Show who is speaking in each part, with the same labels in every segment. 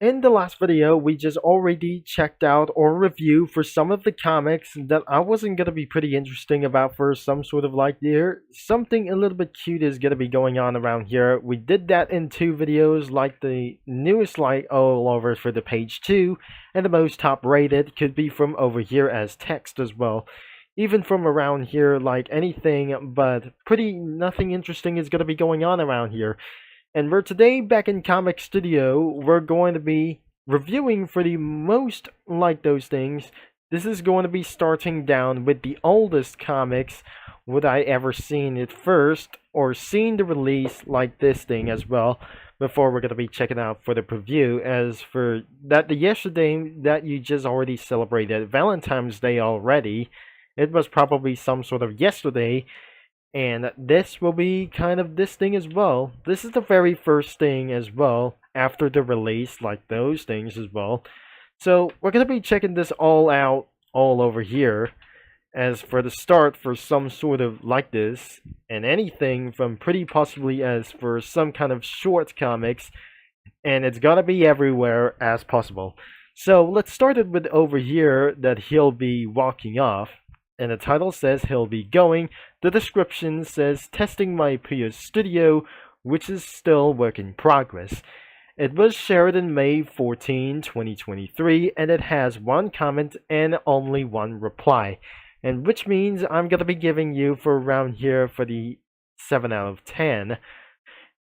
Speaker 1: In the last video, we just already checked out or reviewed for some of the comics that I wasn't gonna be pretty interesting about for some sort of like there. Something a little bit cute is gonna be going on around here. We did that in two videos, like the newest light all over for the page 2, and the most top rated could be from over here as text as well. Even from around here, like anything but pretty nothing interesting is gonna be going on around here. And we're today back in Comic Studio. We're going to be reviewing for the most like those things. This is going to be starting down with the oldest comics would I ever seen it first or seen the release like this thing as well before we're going to be checking out for the preview. As for that, the yesterday that you just already celebrated Valentine's Day already, it was probably some sort of yesterday, and this will be kind of this thing as well. This is the very first thing as well after the release, like those things as well. So we're going to be checking this all out all over here. As for the start for some sort of like this, and anything from pretty possibly as for some kind of short comics, and it's gotta be everywhere as possible. So let's start it with over here that he'll be walking off, and the title says he'll be going. The description says testing my Puyo studio, which is still work in progress. It was shared in May 14, 2023, and it has one comment and only one reply, and which means I'm gonna be giving you for around here for the 7 out of 10.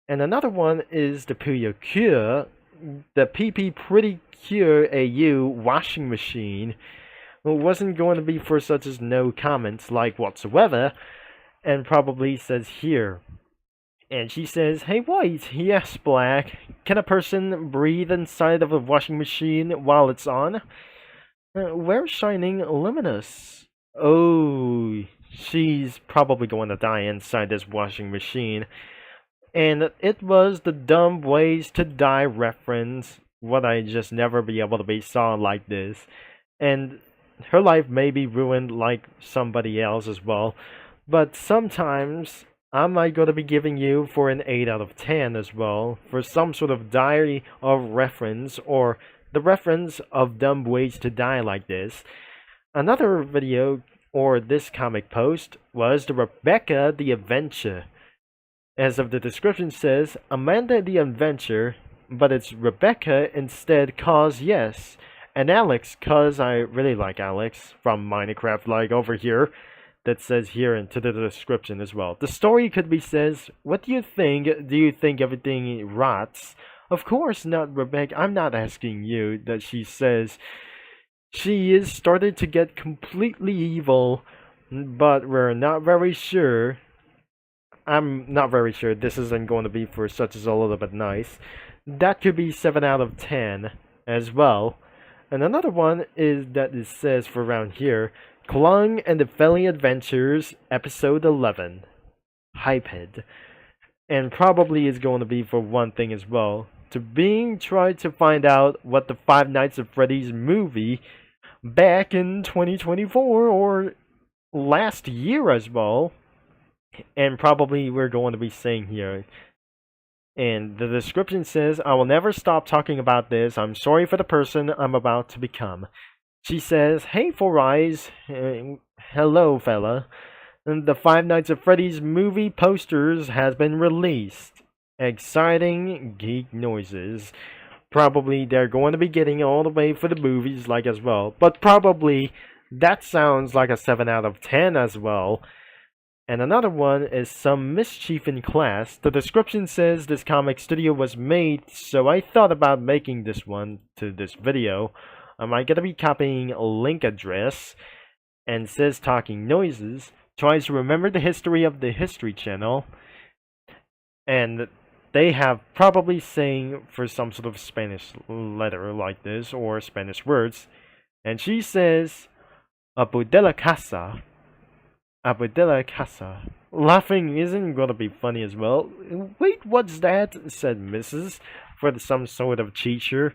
Speaker 1: And another one is the Puyo Cure, the PP Pretty Cure AU washing machine. It wasn't going to be for such as no comments like whatsoever, and probably says here. And she says, "Hey White, yes Black, can a person breathe inside of a washing machine while it's on? Where's Shining Luminous? Oh, she's probably going to die inside this washing machine." And it was the dumb ways to die reference, what I just never be able to be saw like this. And her life may be ruined like somebody else as well. But sometimes I might go to be giving you for an 8 out of 10 as well, for some sort of diary of reference, or the reference of dumb ways to die like this. Another video, or this comic post, was the Rebecca the Adventure. As of the description says, Amanda the Adventure, but it's Rebecca instead cause yes. And Alex, cause I really like Alex from Minecraft, like over here. That says here into the description as well. The story could be says, what do you think? Do you think everything rots? Of course not, Rebecca. I'm not asking you. That she says she is started to get completely evil, but we're not very sure. I'm not very sure this isn't going to be for such as a little bit nice. That could be 7 out of 10 as well. And another one is that it says for around here, Klung and the Felly Adventures, Episode 11, Hyped. And probably is going to be for one thing as well. To being tried to find out what the Five Nights at Freddy's movie back in 2024 or last year as well. And probably we're going to be saying here. And the description says, I will never stop talking about this. I'm sorry for the person I'm about to become. She says, hey, Four Eyes. Hello, fella. And the Five Nights at Freddy's movie posters has been released. Exciting geek noises. Probably they're going to be getting all the way for the movies like as well. But probably that sounds like a 7 out of 10 as well. And another one is Some Mischief in Class. The description says this comic studio was made, so I thought about making this one to this video. I'm gonna be copying a link address, and says Talking Noises. Tries to remember the history of the History Channel. And they have probably saying for some sort of Spanish letter like this, or Spanish words. And she says, Abu de la Casa. Abudella Casa. Laughing isn't gonna be funny as well. Wait, what's that? Said Mrs. for some sort of teacher.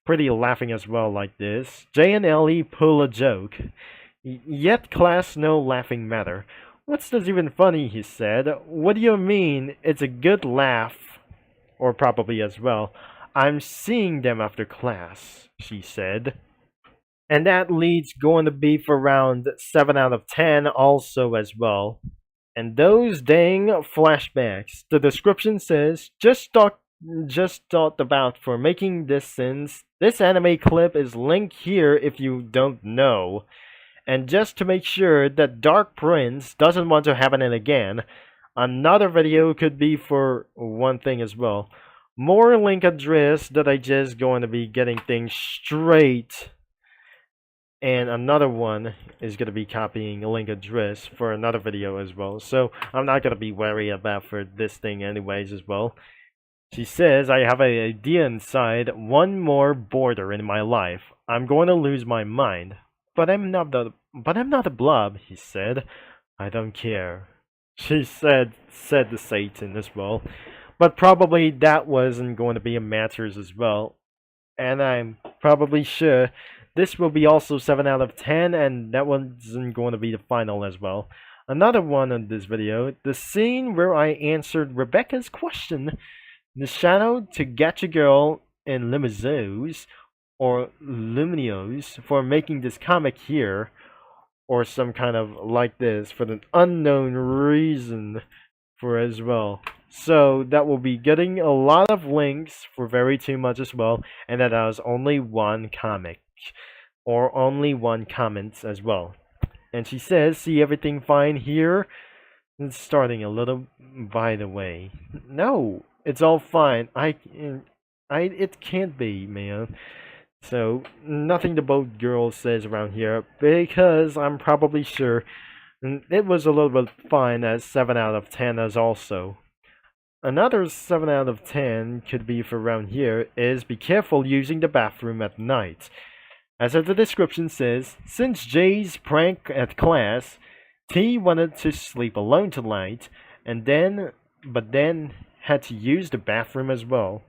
Speaker 1: Pretty laughing as well like this. J and Ellie pull a joke. Yet class no laughing matter. What's this even funny, he said. What do you mean? It's a good laugh. Or probably as well. I'm seeing them after class, she said. And that leads going to be for around 7 out of 10 also as well. And those dang flashbacks. The description says, just thought about for making this sense. This anime clip is linked here if you don't know. And just to make sure that Dark Prince doesn't want to happen again, another video could be for one thing as well. More link address that I just going to be getting things straight. And another one is going to be copying a link address for another video as well. So I'm not going to be worried about for this thing anyways as well. She says, I have an idea inside, one more border in my life. I'm going to lose my mind. But I'm not a blob, he said. I don't care. She said to Satan as well. But probably that wasn't going to be a matters as well. And I'm probably sure this will be also 7 out of 10, and that wasn't going to be the final as well. Another one on this video, the scene where I answered Rebecca's question. The shadow to get a girl in Limizos or Luminios for making this comic here, or some kind of like this for an unknown reason for as well. So that will be getting a lot of links for very too much as well, and that has only one comic or only one comment as well. And she says, see everything fine here? It's starting a little, by the way. No, it's all fine. It can't be, man. So, nothing the boat girl says around here, because I'm probably sure it was a little bit fine as 7 out of 10 as also. Another 7 out of 10 could be for around here is be careful using the bathroom at night. As the description says, since Jay's prank at class, T wanted to sleep alone tonight, but then had to use the bathroom as well.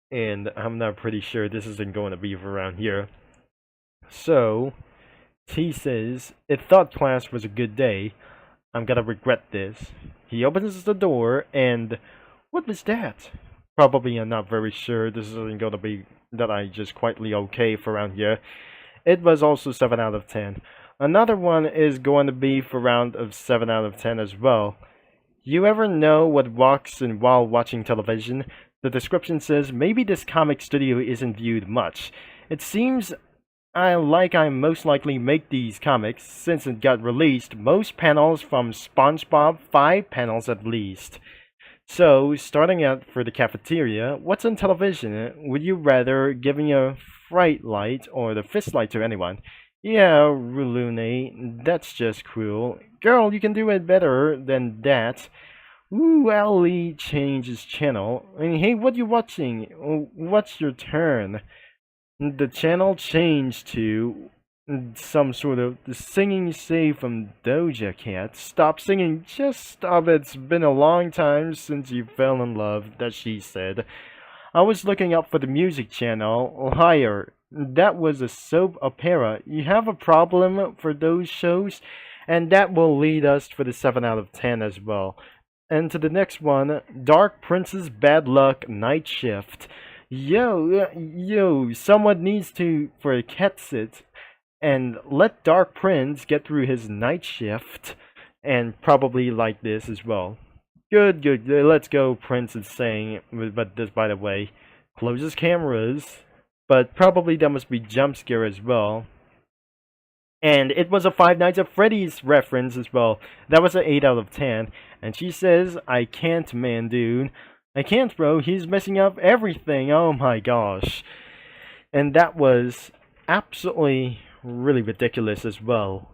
Speaker 1: And I'm not pretty sure this isn't going to be around here. So, T says, it thought class was a good day. I'm gonna regret this. He opens the door and, what was that? Probably I'm not very sure. This isn't gonna be that I just quietly okay for around here. It was also 7 out of 10. Another one is going to be for round of 7 out of 10 as well. You ever know what walks in while watching television? The description says, maybe this comic studio isn't viewed much. It seems I most likely make these comics since it got released. Most panels from SpongeBob, 5 panels at least. So, starting out for the cafeteria, what's on television? Would you rather giving a fright light or the fist light to anyone? Yeah, Rulune, that's just cruel. Girl, you can do it better than that. Ooh, Ali changes channel. And hey, what you watching? What's your turn? The channel changed to some sort of the singing save from Doja Cat. Stop singing, just stop it. It's been a long time since you fell in love, that she said. I was looking up for the music channel. Higher. That was a soap opera. You have a problem for those shows? And that will lead us for the 7 out of 10 as well. And to the next one, Dark Prince's Bad Luck Night Shift. Yo, someone needs to for a cat sit and let Dark Prince get through his night shift, and probably like this as well. Good, let's go, Prince is saying, but this, by the way, closes cameras, but probably that must be jump scare as well. And it was a Five Nights at Freddy's reference as well. That was an 8 out of 10. And she says, I can't, man, dude. I can't, bro. He's messing up everything. Oh my gosh. And that was absolutely really ridiculous as well.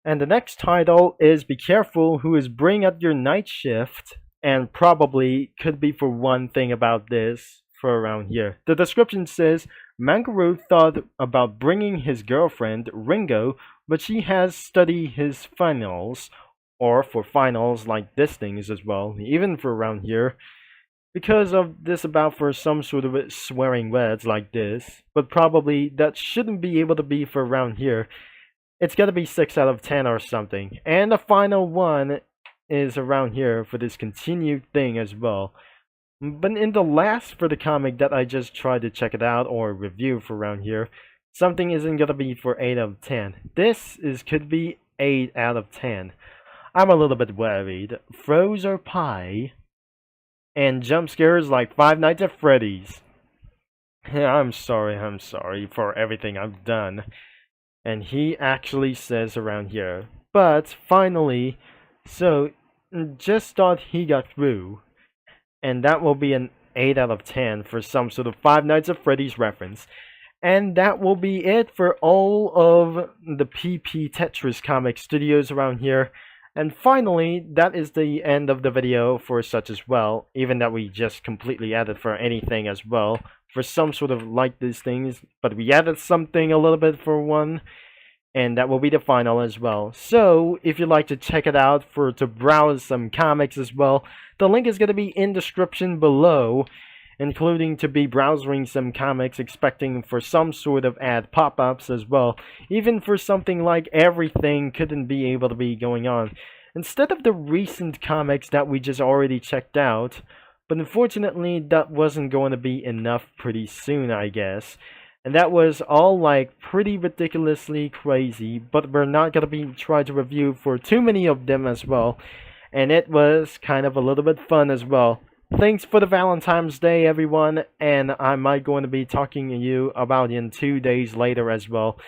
Speaker 1: And the next title is Be Careful Who Is Bringing Up Your Night Shift. And probably could be for one thing about this for around here. The description says, Mangaru thought about bringing his girlfriend, Ringo, but she has studied his finals, or for finals like this things as well, even for around here, because of this about for some sort of swearing words like this, but probably that shouldn't be able to be for around here. It's gotta be 6 out of 10 or something. And the final one is around here for this continued thing as well. But in the last for the comic that I just tried to check it out or review for around here, something isn't gonna be for 8 out of 10. This is could be 8 out of 10. I'm a little bit worried. Froze or pie, and jump scares like Five Nights at Freddy's. I'm sorry for everything I've done. And he actually says around here. But finally, so just thought he got through. And that will be an 8 out of 10 for some sort of Five Nights at Freddy's reference. And that will be it for all of the PP Tetris comic studios around here. And finally, that is the end of the video for such as well, even that we just completely added for anything as well, for some sort of like these things, but we added something a little bit for one, and that will be the final as well. So, if you'd like to check it out to browse some comics as well, the link is going to be in the description below, including to be browsing some comics, expecting for some sort of ad pop-ups as well, even for something like everything couldn't be able to be going on. Instead of the recent comics that we just already checked out, but unfortunately that wasn't going to be enough pretty soon, I guess. And that was all like pretty ridiculously crazy, but we're not going to be trying to review for too many of them as well. And it was kind of a little bit fun as well. Thanks for the Valentine's Day, everyone, and I might going to be talking to you about in 2 days later as well.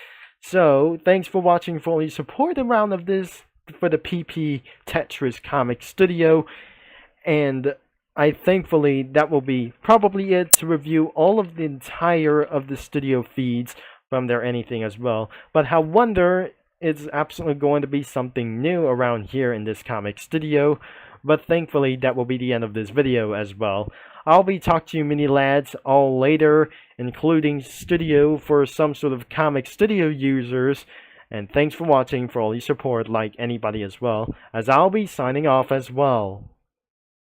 Speaker 1: So, thanks for watching, for all your support around of this for the PP Tetris Comic Studio, and thankfully that will be probably it to review all of the entire of the studio feeds from their anything as well. But I wonder, it's absolutely going to be something new around here in this comic studio. But thankfully, that will be the end of this video as well. I'll be talking to you mini lads all later, including studio for some sort of comic studio users. And thanks for watching, for all your support like anybody as well, as I'll be signing off as well.